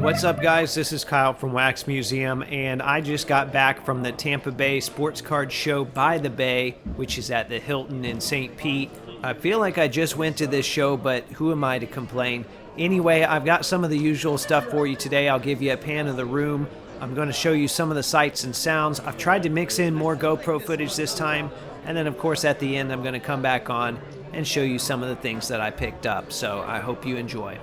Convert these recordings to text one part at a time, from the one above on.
What's up, guys? This is Kyle from Wax Museum, and I just got back from the Tampa Bay Sports Card Show by the Bay, which is at the Hilton in St. Pete. I feel like I just went to this show, but who am I to complain? Anyway, I've got some of the usual stuff for you today. I'll give you a pan of the room. I'm going to show you some of the sights and sounds. I've tried to mix in more GoPro footage this time, and then of course at the end I'm going to come back on and show you some of the things that I picked up. So I hope you enjoy.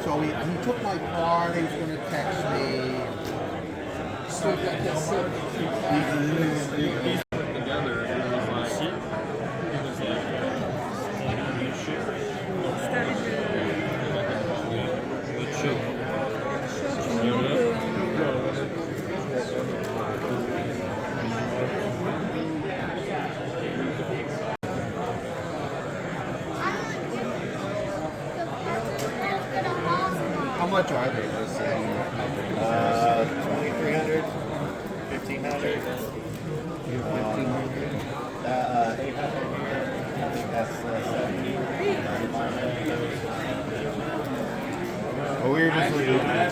So he took my card, he was going to text me. How much are they? 2,300, 1,500, 800. I think that's 70. Well, we were just looking at that.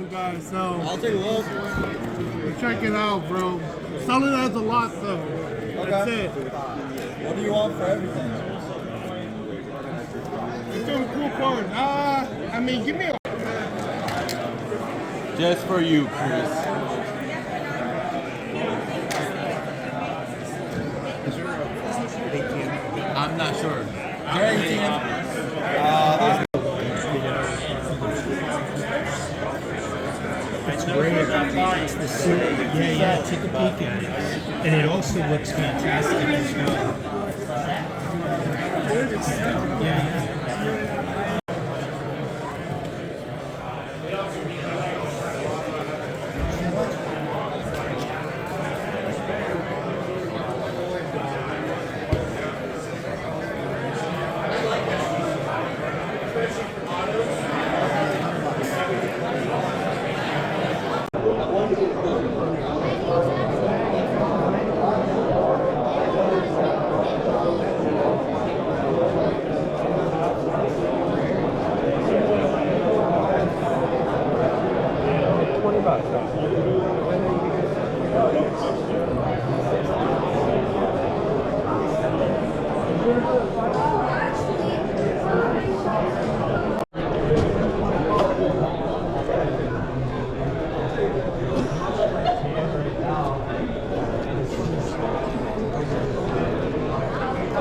Guys, so I'll take a look. Check it out, bro. Sell it as a lot, though. That's it. What do you want for everything? It's a cool card. I mean, give me a. Just for you, Chris. I'm not sure. It's great. It's the suit. Yeah, take a peek at it. And it also looks fantastic as well. Yeah.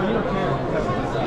Oh, you don't care.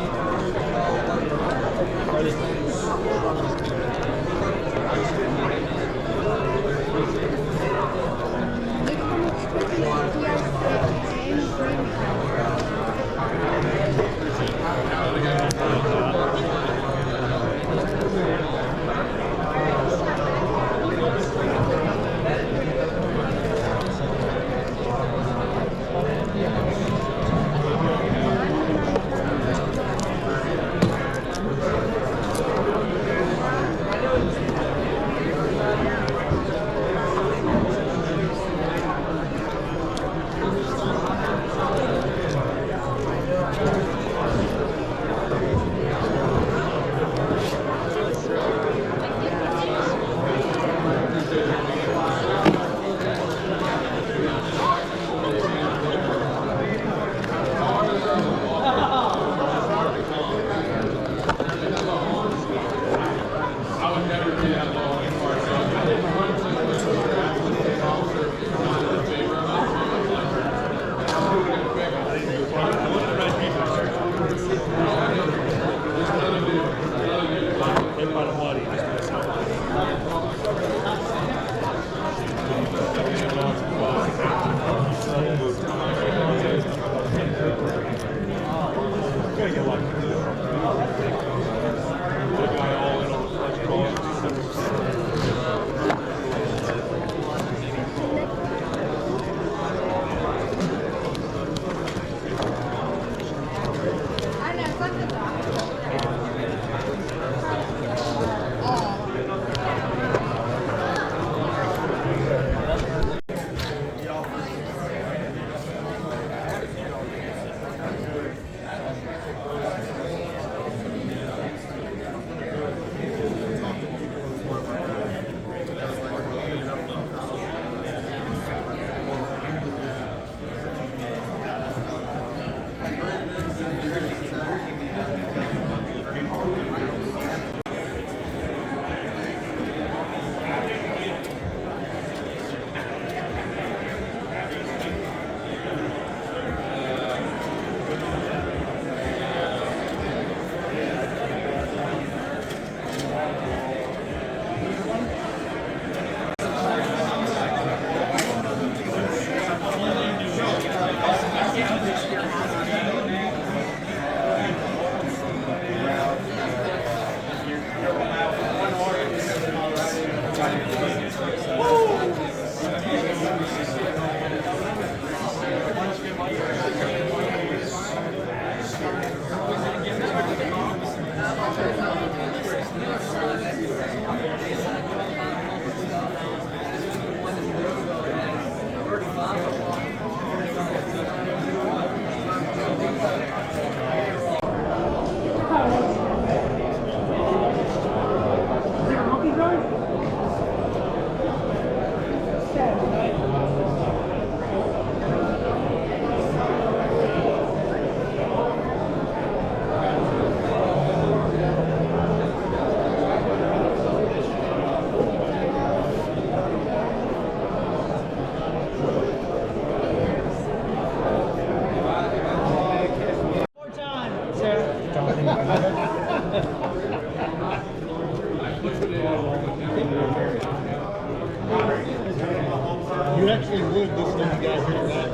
You actually would listen to you guys hear that.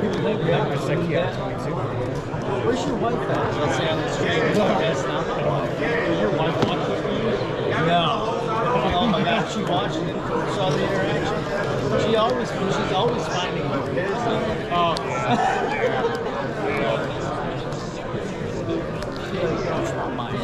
People think we are sick here. Where's your wife at? Let's say on the street. Does your wife watch this video? No. Oh my God, she watched it. Saw the interaction. She's always finding my videos. Oh. That's not mine.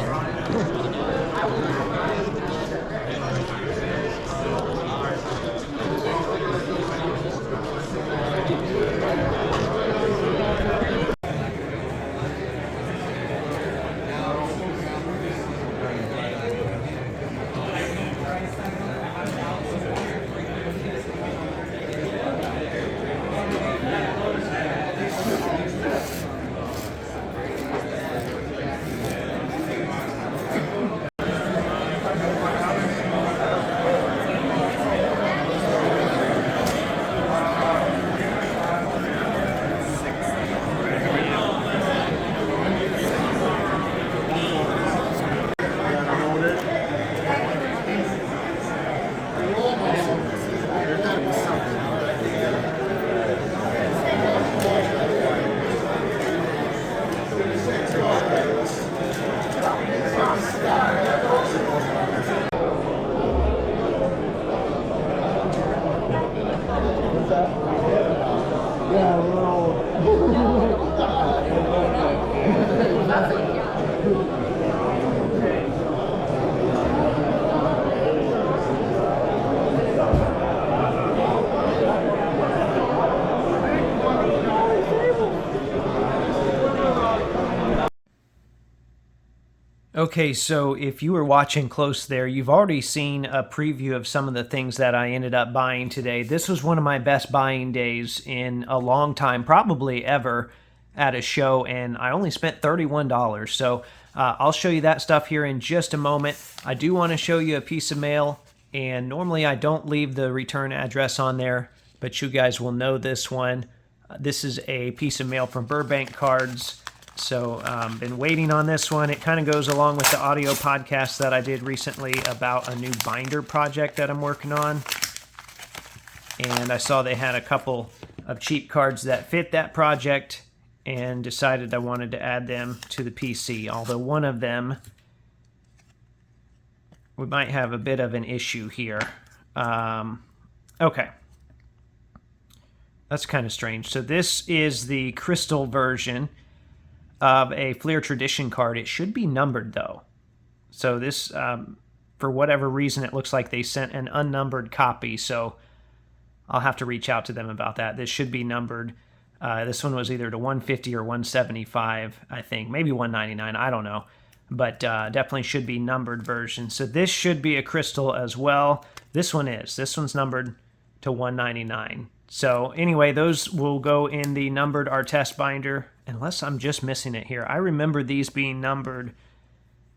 Okay, so if you were watching close there, you've already seen a preview of some of the things that I ended up buying today. This was one of my best buying days in a long time, probably ever, at a show, and I only spent $31. So I'll show you that stuff here in just a moment. I do want to show you a piece of mail, and normally I don't leave the return address on there, but you guys will know this one. This is a piece of mail from Burbank Cards. So been waiting on this one. It kind of goes along with the audio podcast that I did recently about a new binder project that I'm working on. And I saw they had a couple of cheap cards that fit that project and decided I wanted to add them to the PC. Although one of them, we might have a bit of an issue here. Okay. That's kind of strange. So this is the crystal version of a Fleer Tradition card. It should be numbered though. So this, for whatever reason, it looks like they sent an unnumbered copy. So I'll have to reach out to them about that. This should be numbered. This one was either to 150 or 175, I think. Maybe 199, I don't know. But definitely should be numbered version. So this should be a crystal as well. This one is. This one's numbered to 199. So anyway, those will go in the numbered Artest binder, unless I'm just missing it here. I remember these being numbered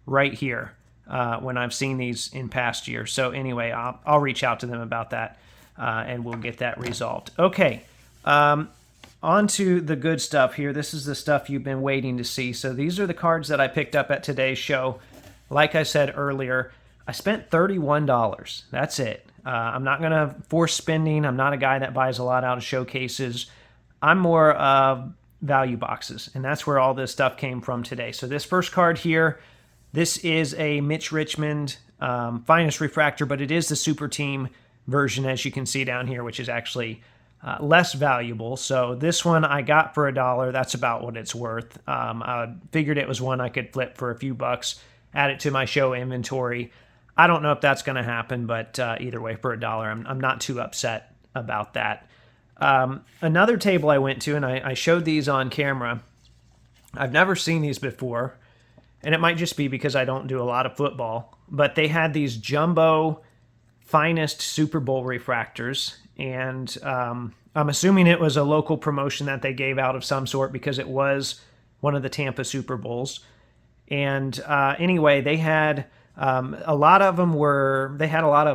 right here when I've seen these in past years. So anyway, I'll reach out to them about that, and we'll get that resolved. Okay, on to the good stuff here. This is the stuff you've been waiting to see. So these are the cards that I picked up at today's show. Like I said earlier, I spent $31. That's it. I'm not going to force spending. I'm not a guy that buys a lot out of showcases. I'm more of value boxes, and that's where all this stuff came from today. So this first card here, this is a Mitch Richmond Finest Refractor, but it is the Super Team version, as you can see down here, which is actually less valuable. So this one I got for $1. That's about what it's worth. I figured it was one I could flip for a few bucks, add it to my show inventory. I don't know if that's going to happen, but either way, for $1, I'm not too upset about that. Another table I went to, and I showed these on camera. I've never seen these before, and it might just be because I don't do a lot of football, but they had these jumbo finest Super Bowl refractors, and I'm assuming it was a local promotion that they gave out of some sort because it was one of the Tampa Super Bowls. And anyway, they had a lot of them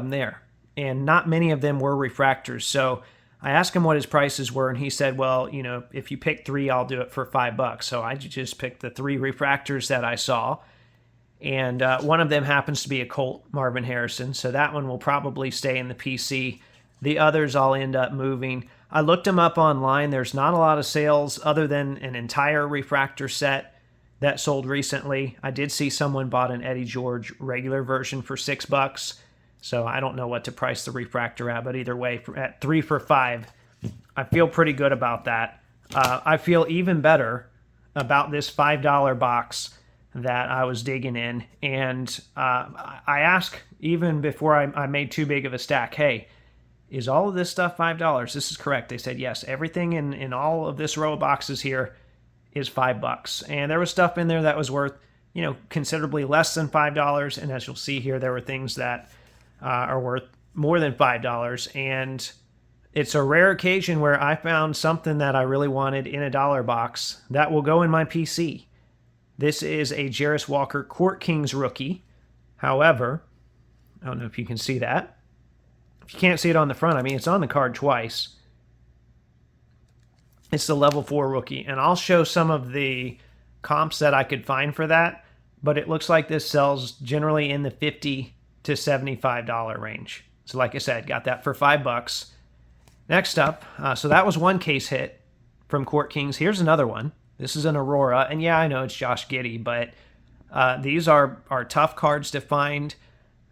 there, and not many of them were refractors. So I asked him what his prices were, and he said, well, if you pick 3, I'll do it for $5. So I just picked the 3 refractors that I saw. And one of them happens to be a Colt Marvin Harrison. So that one will probably stay in the PC. The others I'll end up moving. I looked them up online. There's not a lot of sales other than an entire refractor set that sold recently. I did see someone bought an Eddie George regular version for $6. So I don't know what to price the refractor at, but either way, at 3 for $5, I feel pretty good about that. I feel even better about this $5 box that I was digging in. And I asked, even before I made too big of a stack, hey, is all of this stuff $5? This is correct. They said, yes, everything in all of this row of boxes here is $5. And there was stuff in there that was worth, considerably less than $5. And as you'll see here, there were things that are worth more than $5. And it's a rare occasion where I found something that I really wanted in a dollar box that will go in my PC. This is a Jarace Walker Court Kings rookie. However, I don't know if you can see that. If you can't see it on the front, it's on the card twice. It's the level 4 rookie, and I'll show some of the comps that I could find for that, but it looks like this sells generally in the $50 to $75 range. So like I said, got that for $5. Next up, so that was one case hit from Court Kings. Here's another one. This is an Aurora, and yeah, I know it's Josh Giddey, but these are tough cards to find.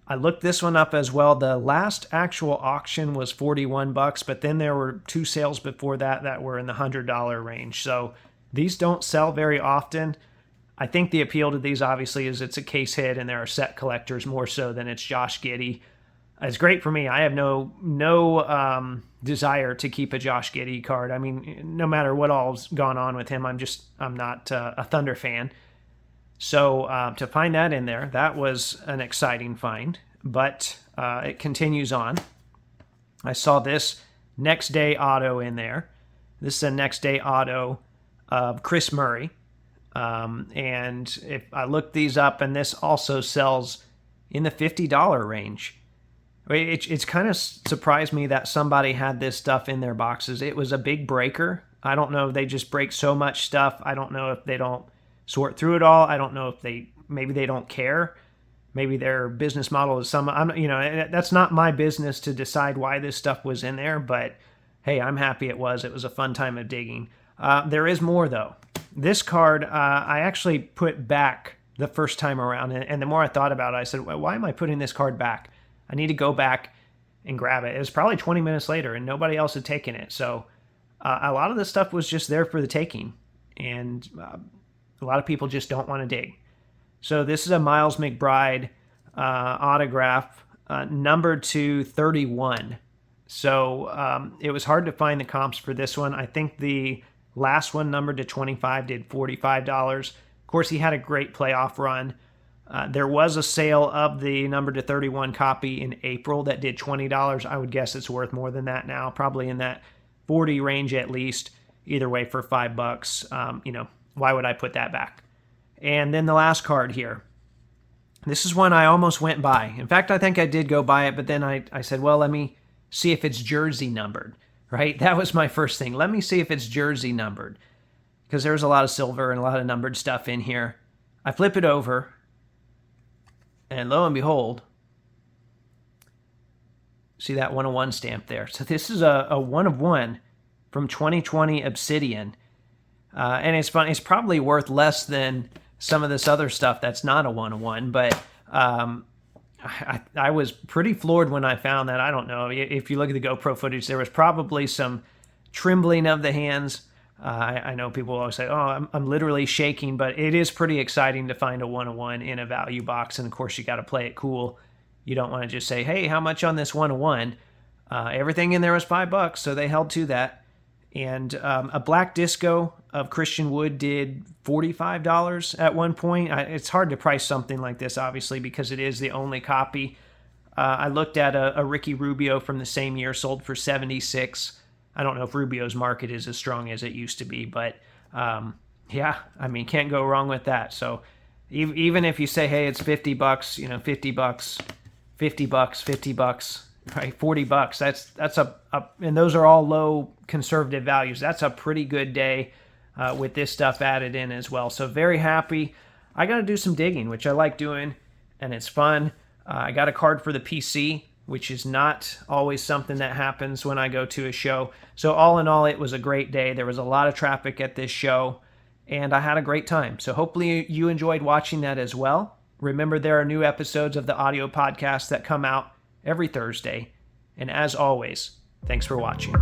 I looked this one up as well. The last actual auction was $41, but then there were 2 sales before that were in the $100 range. So these don't sell very often. I think the appeal to these obviously is it's a case hit and there are set collectors more so than it's Josh Giddey. It's great for me. I have no desire to keep a Josh Giddey card. No matter what all's gone on with him, I'm not a Thunder fan. So to find that in there, that was an exciting find, but it continues on. I saw this next day auto in there. This is a next day auto of Chris Murray. And if I look these up, and this also sells in the $50 range. It's kind of surprised me that somebody had this stuff in their boxes. It was a big breaker. I don't know if they just break so much stuff. I don't know if they don't sort through it all. I don't know if maybe they don't care. Maybe their business model is that's not my business to decide why this stuff was in there, but hey, I'm happy it was. It was a fun time of digging. There is more though. This card, I actually put back the first time around, and the more I thought about it, I said, well, why am I putting this card back? I need to go back and grab it. It was probably 20 minutes later, and nobody else had taken it. So a lot of this stuff was just there for the taking, and a lot of people just don't want to dig. So this is a Miles McBride autograph, numbered to 31. So it was hard to find the comps for this one. I think the last one, numbered to 25, did $45. Of course, he had a great playoff run. There was a sale of the numbered to 31 copy in April that did $20. I would guess it's worth more than that now, probably in that 40 range at least. Either way, for $5, why would I put that back? And then the last card here. This is one I almost went by. In fact, I think I did go buy it, but then I said, well, let me see if it's jersey numbered, right? That was my first thing. Let me see if it's jersey numbered, because there's a lot of silver and a lot of numbered stuff in here. I flip it over, and lo and behold, see that 101 stamp there. So this is a 1 of 1 from 2020 Obsidian. And it's funny, it's probably worth less than some of this other stuff that's not a 1 of 1, but I was pretty floored when I found that. I don't know, if you look at the GoPro footage, there was probably some trembling of the hands. I know people always say, oh, I'm literally shaking, but it is pretty exciting to find a 101 in a value box. And of course, you got to play it cool. You don't want to just say, hey, how much on this 101? Everything in there was $5, so they held to that. And a black disco of Christian Wood did $45 at one point. It's hard to price something like this, obviously, because it is the only copy. I looked at a Ricky Rubio from the same year, sold for $76. I don't know if Rubio's market is as strong as it used to be, but yeah, I mean, can't go wrong with that. So even if you say, hey, it's $50, $50, $50, $50, right, $40, that's a and those are all low conservative values. That's a pretty good day with this stuff added in as well. So very happy. I got to do some digging, which I like doing, and it's fun. I got a card for the PC, which is not always something that happens when I go to a show. So all in all, it was a great day. There was a lot of traffic at this show, and I had a great time. So hopefully you enjoyed watching that as well. Remember, there are new episodes of the audio podcast that come out every Thursday. And as always, thanks for watching.